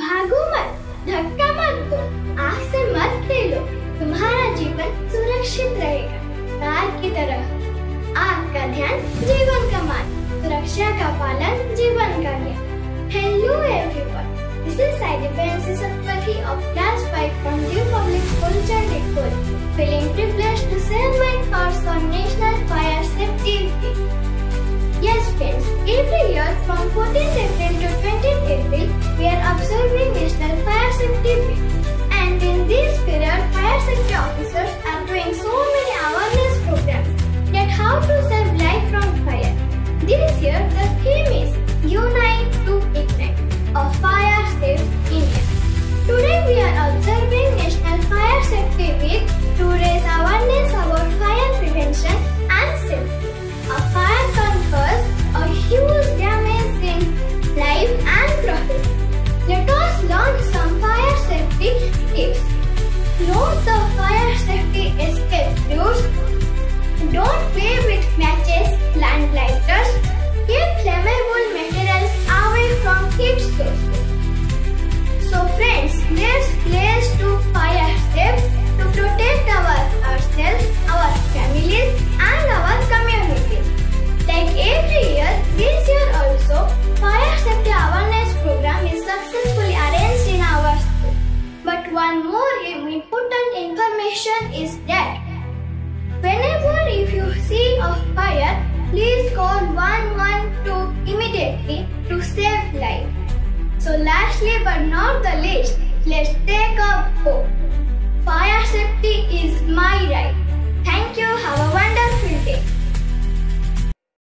भागो मत, धक्का मत दो, आग से मत खेलो, तुम्हारा जीवन सुरक्षित रहेगा। तार की तरह आग का ध्यान, जीवन का मान, सुरक्षा का पालन, जीवन का ज्ञान। Hello everyone, this is Saidi Satvati of Class 5 from New Public School, Chandigarh, feeling privileged to share my thoughts on National Fire Safety Week. Yes friends, every year from 14th April to 20th April, we are observing National Fire Safety Week. And in this period, fire safety officers are doing so many awareness programs that how to save life from fire. This year, the theme is Unite to Ignite, a fire safe India. Today we are observing National Fire Safety Week to raise awareness about fire prevention and safety. A fire confers a huge damage in life and property. Let us learn some fire safety tips. Know the fire safety escape routes. Don't play with matches, plant lighters. Keep flammable materials away from heat sources. So friends, let's pledge to fire safe to protect ourselves, our families and our communities. Like every year, this year also, fire safety awareness program is successfully arranged in our school. But one more important information is that whenever if you see a fire, please call 112 immediately to save life. So lastly but not the least, let's take a vote. Fire safety is my right. Thank you. Have a wonderful